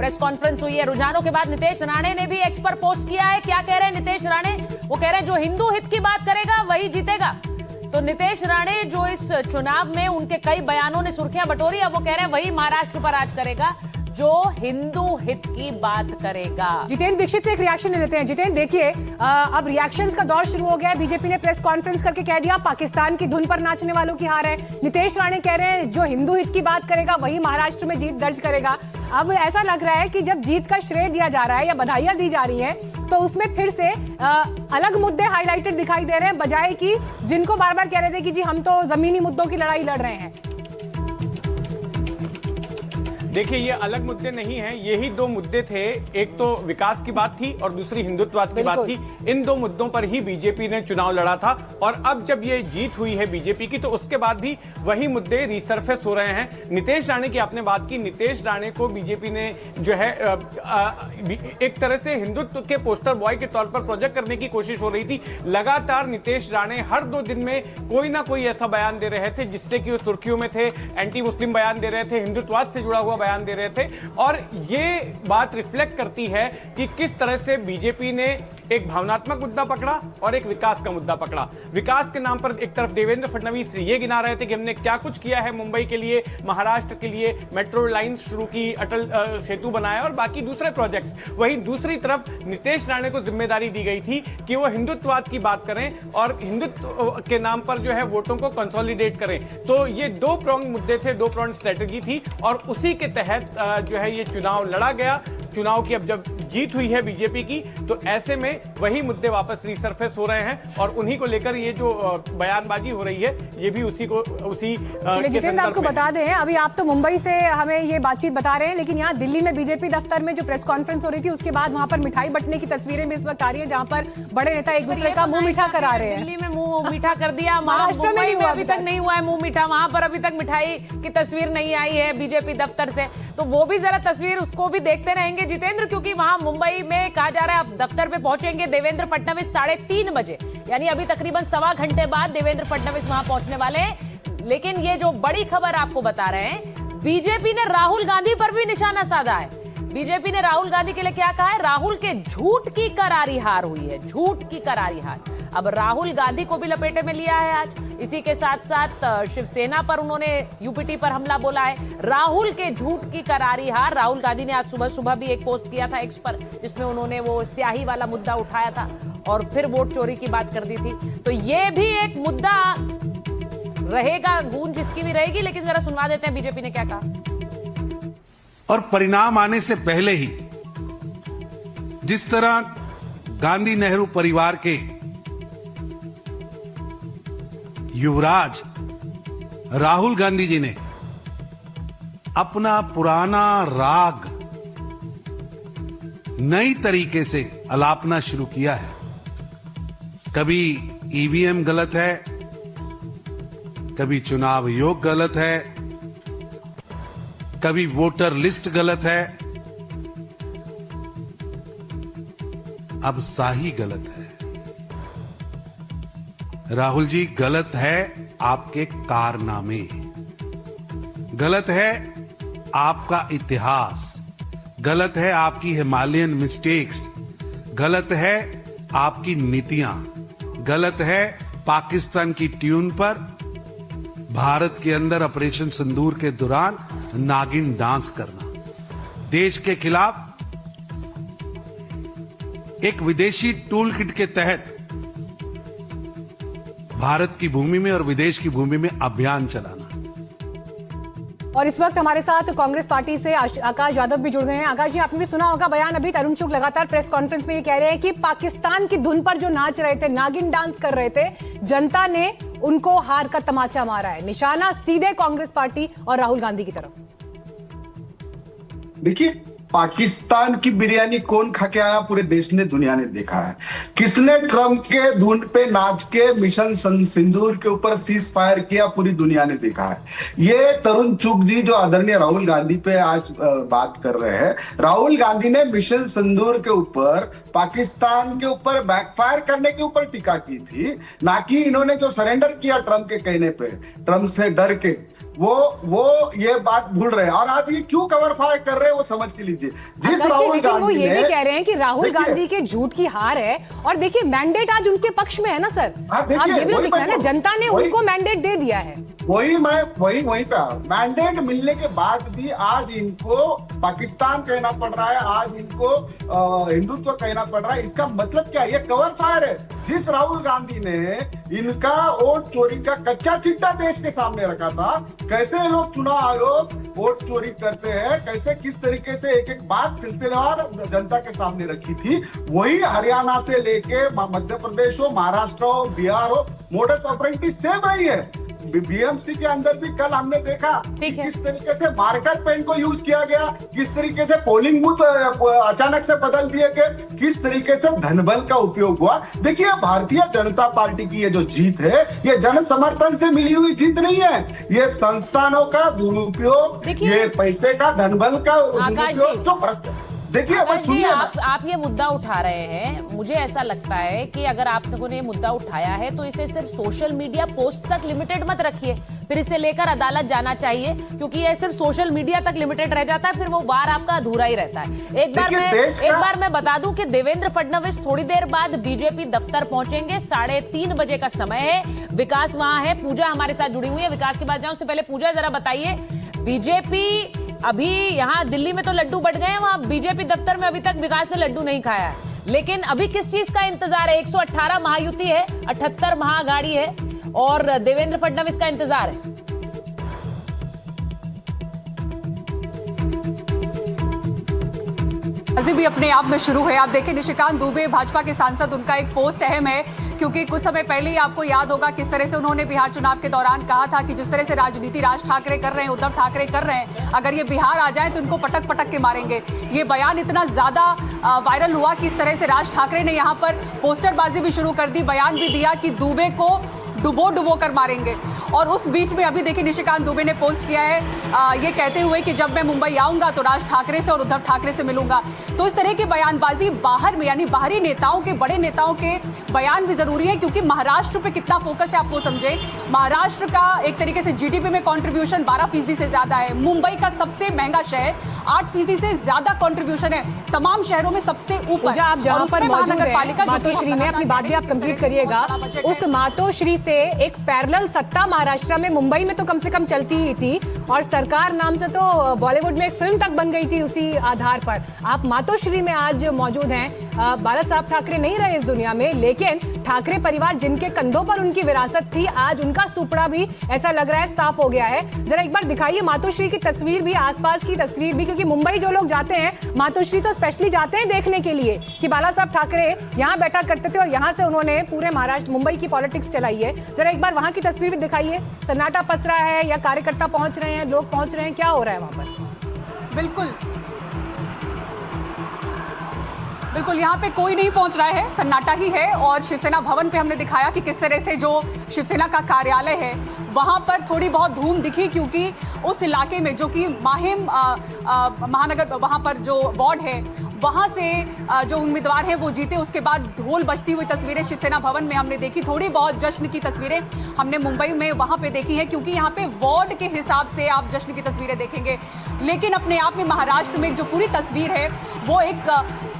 Press conference हुई है। रुझानों के बाद नीतीश राणे ने भी एक्स पर पोस्ट किया है। क्या कह रहे हैं नीतीश राणे? वो कह रहे हैं जो हिंदू हित की बात करेगा वही जीतेगा। तो नीतीश राणे जो इस चुनाव में उनके कई बयानों ने सुर्खियां बटोरी, अब वो कह रहे हैं वही महाराष्ट्र पर राज करेगा जो हिंदू हित की बात करेगा। जितेंद्र दीक्षित से एक रिएक्शन ले लेते हैं। जितेंद्र देखिए, अब रिएक्शंस का दौर शुरू हो गया है। बीजेपी ने प्रेस कॉन्फ्रेंस करके कह दिया पाकिस्तान की धुन पर नाचने वालों की हार है। नीतीश राणे कह रहे हैं जो हिंदू हित की बात करेगा वही महाराष्ट्र में जीत दर्ज करेगा। अब ऐसा लग रहा है कि जब जीत का श्रेय दिया जा रहा है या बधाइयां दी जा रही हैं तो उसमें फिर से अलग मुद्दे हाईलाइटेड दिखाई दे रहे हैं, बजाय कि जिनको बार बार कह रहे थे कि जी हम तो जमीनी मुद्दों की लड़ाई लड़ रहे हैं। देखिए, ये अलग मुद्दे नहीं हैं, यही दो मुद्दे थे। एक तो विकास की बात थी और दूसरी हिंदुत्ववाद की बात थी। इन दो मुद्दों पर ही बीजेपी ने चुनाव लड़ा था और अब जब ये जीत हुई है बीजेपी की तो उसके बाद भी वही मुद्दे रिसर्फेस हो रहे हैं। नीतीश राणे की आपने बात की, नीतीश राणे को बीजेपी ने जो है एक तरह से हिंदुत्व के पोस्टर बॉय के तौर पर प्रोजेक्ट करने की कोशिश हो रही थी। लगातार नीतीश राणे हर 2 दिन में कोई ना कोई ऐसा बयान दे रहे थे जिससे कि वो सुर्खियों में थे, एंटी मुस्लिम बयान दे रहे थे, हिंदुत्ववाद से जुड़ा हुआ बयान दे रहे थे। और ये बात रिफ्लेक्ट करती है कि किस तरह से बीजेपी ने एक भावनात्मक मुद्दा पकड़ा और एक विकास का मुद्दा पकड़ा। विकास के नाम पर एक तरफ देवेंद्र फडणवीस ये गिना रहे थे कि हमने क्या कुछ किया है मुंबई के लिए, महाराष्ट्र के लिए, मेट्रो लाइन शुरू की, अटल सेतु बनाया और बाकी दूसरे प्रोजेक्ट्स। वहीं दूसरी तरफ नीतीश राणे को जिम्मेदारी दी गई थी कि वो हिंदुत्ववाद की बात करें और हिंदुत्व के नाम पर जो है वोटों को कंसोलिडेट करें। तो ये 2 प्रॉन्ग मुद्दे थे, 2 प्रॉन्ग स्ट्रेटेजी थी और उसी के तहत जो है ये चुनाव लड़ा गया। चुनाव की अब जब जीत हुई है बीजेपी की तो ऐसे में वही मुद्दे वापस रिसर्फेस हो रहे हैं और उन्हीं को लेकर ये जो बयानबाजी हो रही है ये भी उसी जितेंद्र आपको बता दें, अभी आप तो मुंबई से हमें ये बातचीत बता रहे हैं, लेकिन यहाँ दिल्ली में बीजेपी दफ्तर में जो प्रेस कॉन्फ्रेंस हो रही थी उसके बाद वहां पर मिठाई बंटने की तस्वीरें भी इस वक्त आ रही है, जहां पर बड़े नेता एक दूसरे का मुंह मीठा करा रहे हैं। दिल्ली में मुंह मीठा कर दिया, महाराष्ट्र में अभी तक नहीं हुआ है मुंह मीठा, वहां पर अभी तक मिठाई की तस्वीर नहीं आई है बीजेपी दफ्तर से। तो वो भी जरा तस्वीर उसको भी देखते रहेंगे जितेंद्र, क्योंकि वहां मुंबई में कहा जा रहा है अब दफ्तर पे पहुंचेंगे देवेंद्र फडणवीस 3:30 बजे, यानी अभी तकरीबन सवा घंटे बाद देवेंद्र फडणवीस वहां पहुंचने वाले हैं। लेकिन ये जो बड़ी खबर आपको बता रहे हैं, बीजेपी ने राहुल गांधी पर भी निशाना साधा है। बीजेपी ने राहुल गांधी के लिए क्या कहा है? राहुल के झूठ की करारी हार हुई है, झूठ की करारी हार। अब राहुल गांधी को भी लपेटे में लिया है आज। इसी के साथ साथ शिवसेना पर उन्होंने यूपीटी पर हमला बोला है। राहुल के झूठ की करारी हार। राहुल गांधी ने आज सुबह सुबह भी एक पोस्ट किया था एक्स पर जिसमें उन्होंने वो स्याही वाला मुद्दा उठाया था और फिर वोट चोरी की बात कर दी थी। तो ये भी एक मुद्दा रहेगा, गूंज जिसकी भी रहेगी। लेकिन जरा सुनवा देते हैं बीजेपी ने क्या कहा। और परिणाम आने से पहले ही जिस तरह गांधी नेहरू परिवार के युवराज राहुल गांधी जी ने अपना पुराना राग नई तरीके से अलापना शुरू किया है। कभी ईवीएम गलत है, कभी चुनाव आयोग गलत है, कभी वोटर लिस्ट गलत है, अब शाही गलत है। राहुल जी, गलत है आपके कारनामे, गलत है आपका इतिहास, गलत है आपकी हिमालयन मिस्टेक्स, गलत है आपकी नीतियां, गलत है पाकिस्तान की ट्यून पर भारत के अंदर ऑपरेशन सिंदूर के दौरान नागिन डांस करना, देश के खिलाफ एक विदेशी टूल किट के तहत भारत की भूमि में और विदेश की भूमि में अभियान चलाना। और इस वक्त हमारे साथ कांग्रेस पार्टी से आकाश यादव भी जुड़ गए हैं। आकाश जी, आपने भी सुना होगा बयान, अभी तरुण चुग लगातार प्रेस कॉन्फ्रेंस में ये कह रहे हैं कि पाकिस्तान की धुन पर जो नाच रहे थे, नागिन डांस कर रहे थे, जनता ने उनको हार का तमाचा मारा है। निशाना सीधे कांग्रेस पार्टी और राहुल गांधी की तरफ। देखिए, पाकिस्तान की बिरयानी कौन खा के आया पूरे देश ने, दुनिया ने देखा है। किसने ट्रंप के धुन पे नाच के मिशन सिंदूर के ऊपर सीज फायर किया, पूरी दुनिया ने देखा है। ये तरुण चुग जी जो आदरणीय राहुल गांधी पे आज बात कर रहे हैं, राहुल गांधी ने मिशन सिंदूर के ऊपर पाकिस्तान के ऊपर बैकफायर करने के ऊपर टीका की थी, ना कि इन्होंने जो सरेंडर किया ट्रंप के कहने पे, ट्रंप से डर के वो ये बात भूल रहे हैं और आज ये क्यों कवर फायर कर रहे हैं वो समझ के लीजिए। जिस राहुल लेकिन वो गांधी ये भी ने, कह रहे हैं कि राहुल देखिए, गांधी के झूठ की हार है और देखिए मैंडेट आज उनके पक्ष में है ना सर। हाँ, देखिए, आप ये भी तो वही दिख रहा है ना, मैं- जनता ने वही- उनको मैंडेट दे दिया है। वहीं पे मैंडेट मिलने के बाद भी आज इनको पाकिस्तान कहना पड़ रहा है, आज इनको हिंदुत्व कहना पड़ रहा है। इसका मतलब क्या है? ये कवर फायर है। जिस राहुल गांधी ने इनका वोट चोरी का कच्चा चिट्ठा देश के सामने रखा था, कैसे लोग चुनाव आयोग वोट चोरी करते हैं, कैसे किस तरीके से एक एक बात सिलसिलेवार जनता के सामने रखी थी, वही हरियाणा से लेके मध्य प्रदेश हो, महाराष्ट्र हो, बिहार हो, मोडस ऑपरेंडी सेम रही है। बीएमसी के अंदर भी कल हमने देखा ठीक है। किस तरीके से मार्कर पेन को यूज किया गया, किस तरीके से पोलिंग बूथ अचानक से बदल दिए गए, किस तरीके से धनबल का उपयोग हुआ। देखिए, भारतीय जनता पार्टी की ये जो जीत है, ये जन समर्थन से मिली हुई जीत नहीं है, ये संस्थानों का दुरुपयोग, ये पैसे का, धनबल का दुरुपयोग जो भ्रष्ट। देखिए, आकाश जी, सुनिए, आप ये मुद्दा उठा रहे हैं। मुझे ऐसा लगता है कि अगर आप लोगों ने ये मुद्दा उठाया है तो इसे सिर्फ सोशल मीडिया पोस्ट तक लिमिटेड मत रखिए, फिर इसे लेकर अदालत जाना चाहिए, क्योंकि ये सिर्फ सोशल मीडिया तक लिमिटेड रह जाता है, फिर वो वार आपका अधूरा ही रहता है। एक बार मैं बता दूं कि देवेंद्र फडणवीस थोड़ी देर बाद बीजेपी दफ्तर पहुंचेंगे। 3:30 बजे का समय है। विकास वहां है, पूजा हमारे साथ जुड़ी हुई है। विकास के पास जाऊं उससे पहले पूजा जरा बताइए, बीजेपी अभी यहाँ दिल्ली में तो लड्डू बट गए हैं, वहां बीजेपी दफ्तर में अभी तक विकास ने लड्डू नहीं खाया है, लेकिन अभी किस चीज का इंतजार है? 118 महायुति है, 78 महाअघाड़ी है और देवेंद्र फडणवीस का इंतजार है। अभी भी अपने आप में शुरू है। आप देखें, निशिकांत दुबे भाजपा के सांसद, उनका एक पोस्ट अहम है, क्योंकि कुछ समय पहले ही आपको याद होगा किस तरह से उन्होंने बिहार चुनाव के दौरान कहा था कि जिस तरह से राजनीति राज ठाकरे कर रहे हैं, उद्धव ठाकरे कर रहे हैं, अगर ये बिहार आ जाए तो इनको पटक पटक के मारेंगे। ये बयान इतना ज्यादा वायरल हुआ कि इस तरह से राज ठाकरे ने यहाँ पर पोस्टरबाजी भी शुरू कर दी, बयान भी दिया कि दुबे को डुबो कर मारेंगे। और उस बीच में अभी देखिए निशिकांत दुबे ने पोस्ट किया है ये कहते हुए कि जब मैं मुंबई आऊंगा तो राज ठाकरे से और उद्धव ठाकरे से मिलूंगा। तो इस तरह की बयानबाजी बाहर में, यानी बाहरी नेताओं के, बड़े नेताओं के बयान भी जरूरी है, क्योंकि महाराष्ट्र पे कितना फोकस है आप वो समझे। महाराष्ट्र का एक तरीके से जीडीपी में कंट्रीब्यूशन 12% से ज्यादा है। मुंबई का सबसे महंगा शहर 8% से ज्यादा कंट्रीब्यूशन है, तमाम शहरों में सबसे ऊपर। आप जहां पर मौजूद हैं मातोश्री में, अपनी बात भी आप कंप्लीट करिएगा। उस मातोश्री से एक पैरेलल सत्ता महाराष्ट्र में, मुंबई में तो कम से कम चलती ही थी, और सरकार नाम से तो बॉलीवुड में एक फिल्म तक बन गई थी उसी आधार पर। आप मातोश्री में आज मौजूद हैं। बाला साहब ठाकरे नहीं रहे इस दुनिया में, लेकिन ठाकरे परिवार जिनके कंधों पर उनकी विरासत थी, आज उनका सुपड़ा भी ऐसा लग रहा है साफ हो गया है। जरा एक बार दिखाइए मातोश्री की तस्वीर भी, आसपास की तस्वीर भी, क्योंकि मुंबई जो लोग जाते हैं मातोश्री तो स्पेशली जाते हैं देखने के लिए कि बाला साहब ठाकरे यहाँ बैठा करते थे और यहाँ से उन्होंने पूरे महाराष्ट्र, मुंबई की पॉलिटिक्स चलाई है। जरा एक बार वहां की तस्वीर भी दिखाइए। सन्नाटा पस रहा है या कार्यकर्ता पहुंच रहे हैं, लोग पहुंच रहे हैं, क्या हो रहा है वहां पर? बिल्कुल यहाँ पे कोई नहीं पहुंच रहा है, सन्नाटा ही है। और शिवसेना भवन पे हमने दिखाया कि किस तरह से जो शिवसेना का कार्यालय है वहां पर थोड़ी बहुत धूम दिखी, क्योंकि उस इलाके में जो कि माहिम महानगर, वहां पर जो वार्ड है, वहां से जो उम्मीदवार हैं वो जीते। उसके बाद ढोल बजती हुई तस्वीरें शिवसेना भवन में हमने देखी। थोड़ी बहुत जश्न की तस्वीरें हमने मुंबई में वहां पे देखी है, क्योंकि यहाँ पे वार्ड के हिसाब से आप जश्न की तस्वीरें देखेंगे। लेकिन अपने आप में महाराष्ट्र में जो पूरी तस्वीर है वो एक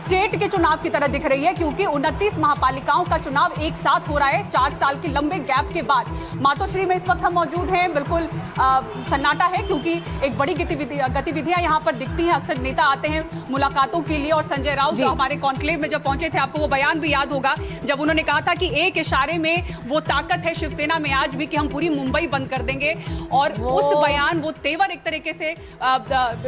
स्टेट के चुनाव की तरह दिख रही है, क्योंकि 29 महापालिकाओं का चुनाव एक साथ हो रहा है 4 साल के लंबे गैप के बाद। मातोश्री में इस वक्त हम मौजूद हैं, बिल्कुल सन्नाटा है, क्योंकि एक बड़ी गतिविधियां यहाँ पर दिखती हैं। अक्सर नेता आते हैं मुलाकातों के लिए, और संजय राउत जो हमारे कॉन्क्लेव में जब पहुंचे थे, आपको वो बयान भी याद होगा जब उन्होंने कहा था कि एक इशारे में वो ताकत है शिवसेना में आज भी कि हम पूरी मुंबई बंद कर देंगे। और उस बयान, वो तेवर, एक तरीके से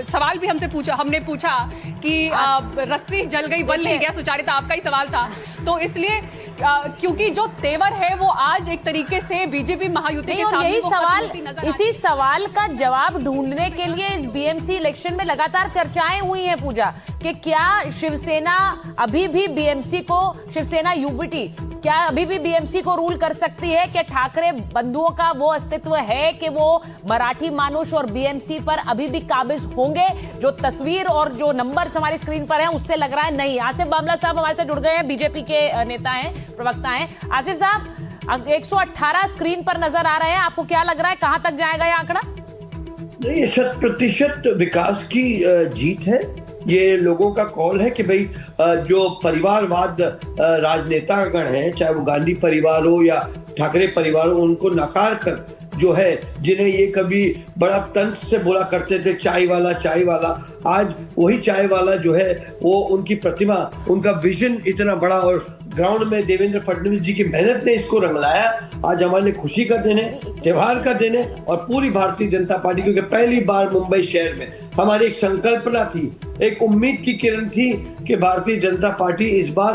सवाल भी हमने पूछा कि रस्सी जल गई बल नहीं गया, सुचारिता आपका ही सवाल था। तो इसलिए क्योंकि जो तेवर है वो आज एक तरीके से बीजेपी महायुति के सामने, यही सवाल, इसी सवाल का जवाब ढूंढने के लिए इस बीएमसी इलेक्शन में लगातार चर्चाएं हुई हैं पूजा, कि क्या शिवसेना अभी भी बीएमसी को, शिवसेना यूबीटी क्या अभी भी बीएमसी को रूल कर सकती है? क्या ठाकरे बंधुओं का वो अस्तित्व है कि वो मराठी मानुष और बीएमसी पर अभी भी काबिज होंगे? जो तस्वीर और जो नंबर्स हमारी स्क्रीन पर हैं उससे लग रहा है नहीं। आसिफ बामला साहब हमारे साथ जुड़ गए हैं, बीजेपी के नेता हैं, प्रवक्ता हैं। आसिफ साहब, 118 स्क्रीन पर नजर आ रहे हैं, आपको क्या लग रहा है कहां तक जाएगा ये आंकड़ा? नहीं, ये 100% विकास की जीत है। ये लोगों का कॉल है कि भाई जो परिवारवाद राजनेतागण हैं, चाहे वो गांधी परिवार हो या ठाकरे परिवार हो, उनको नकार कर जो है, जिन्हें ये कभी बड़ा तंज से बोला करते थे चाय वाला, आज वही चाय वाला जो है वो उनकी प्रतिमा, उनका विजन इतना बड़ा, और ग्राउंड में देवेंद्र फडणवीस जी की मेहनत ने इसको रंग लाया। आज हमारे लिए खुशी का दिन है, त्योहार का दिन है। और पूरी भारतीय जनता पार्टी, क्योंकि पहली बार मुंबई शहर में हमारी एक संकल्पना थी, एक उम्मीद की किरण थी कि भारतीय जनता पार्टी इस बार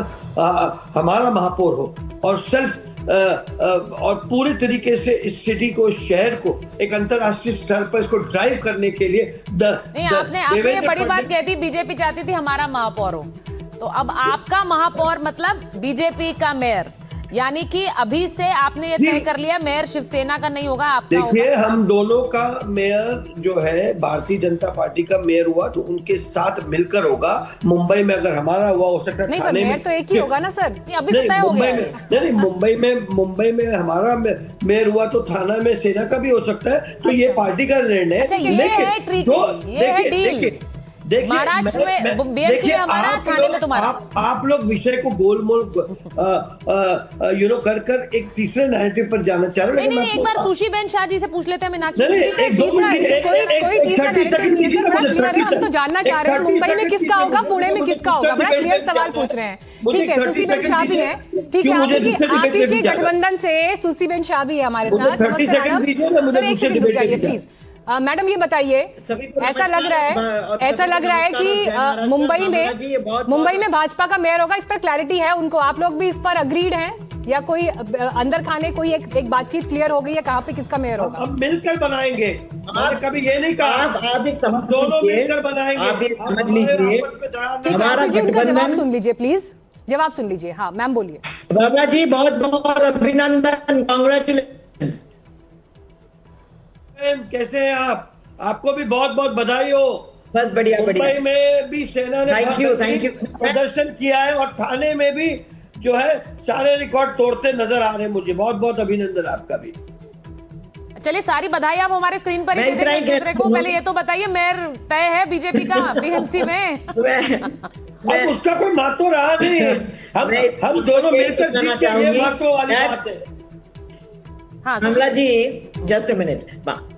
हमारा महापौर हो, और सेल्फ और पूरे तरीके से इस सिटी को, इस शहर को एक अंतरराष्ट्रीय स्तर पर इसको ड्राइव करने के लिए नहीं, आपने ये बड़ी बात कह दी, बीजेपी चाहती थी हमारा महापौर हो, तो अब आपका महापौर मतलब बीजेपी का मेयर, यानी कि अभी से आपने ये तय कर लिया मेयर शिवसेना का नहीं होगा, आपका देखिए होगा। हम दोनों का मेयर जो है, भारतीय जनता पार्टी का मेयर हुआ तो उनके साथ मिलकर होगा। मुंबई में अगर हमारा हुआ, हो सकता है नहीं, पर थाने मेयर में तो एक ही होगा ना सर। नहीं, अभी से तय हो गया है। नहीं, मुंबई में हमारा मेयर हुआ तो थाना में सेना का भी हो सकता है। तो ये पार्टी का निर्णय है। अच्छा, ये है ट्रीटी, ये है डील। महाराष्ट्र में बीएमसी में हमारा, थाने में तुम्हारा। आप लोग विषय को गोलमोल कर एक तीसरे नैरेटिव पर जाना चाह रहे हो। नहीं, एक बार सुशी बेन शाह जी से पूछ लेते हैं मीनाक्षी। हम तो जानना चाह रहे हैं मुंबई में किसका होगा, पुणे में किसका होगा, बड़ा क्लियर सवाल पूछ रहे हैं। ठीक है, सुशी बेन शाह भी है, ठीक है, आप ही के गठबंधन से सुशी बेन शाह भी है हमारे साथ। सर एक सेकंड रुक जाइए प्लीज। मैडम ये बताइए, ऐसा लग रहा है कि मुंबई में भाजपा का मेयर होगा, इस पर क्लैरिटी है उनको, आप लोग भी इस पर अग्रीड हैं, या कोई अंदर खाने कोई एक बातचीत क्लियर हो गई है कहाँ पे किसका मेयर होगा? हम मिलकर बनाएंगे, हमने कभी ये नहीं कहा। आप एक समझ दोनों मिलकर बनाएंगे, आप एक समझ लीजिए। हमारा जवाब सुन लीजिए प्लीज, जवाब सुन लीजिए। हाँ मैम बोलिए। बाबा जी बहुत बहुत अभिनंदन, कांग्रेचुलेशन। कैसे हैं आप? आपको भी बहुत बहुत बधाई हो। बस बढ़िया बढ़िया। मुंबई में भी सेना ने थैंक यू प्रदर्शन किया है, और थाने में भी जो है सारे रिकॉर्ड तोड़ते नजर आ रहे हैं। मुझे बहुत बहुत अभिनंदन आपका भी। चलिए, सारी बधाई आप हमारे स्क्रीन पर ही दूसरे को। पहले ये तो बताइए, मेयर तय है बीजेपी का बीएमसी में? अब उसका कोई महत्व रहा नहीं है। हम दोनों मिलकर जीत के ये महत्व वाली बात है। हाँ, कमला जी जस्ट अ मिनट,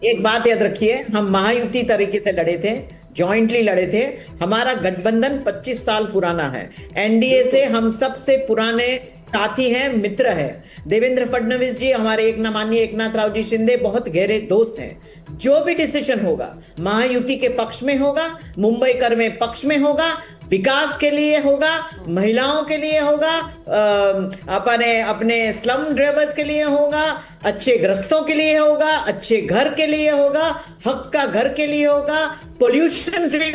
एक बात याद रखिए, हम महायुति तरीके से लड़े थे, जॉइंटली लड़े थे। हमारा गठबंधन 25 साल पुराना है। एनडीए से हम सबसे पुराने साथी हैं, मित्र हैं। देवेंद्र फडणवीस जी हमारे माननीय एकनाथ राव जी शिंदे बहुत गहरे दोस्त हैं। जो भी डिसीजन होगा महायुति के पक्ष में होगा, मुंबई कर में पक्ष में होगा, विकास के लिए होगा, महिलाओं के लिए होगा, अपने स्लम ड्राइवर्स के लिए होगा, अच्छे ग्रस्तों के लिए होगा, अच्छे घर के लिए होगा, हक का घर के लिए होगा, पोल्यूशन फ्री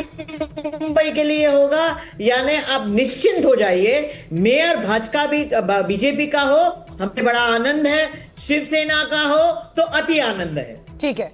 मुंबई के लिए होगा। यानी आप निश्चिंत हो जाइए, मेयर भाजपा भी बीजेपी का हो हमें बड़ा आनंद है, शिवसेना का हो तो अति आनंद है। ठीक है,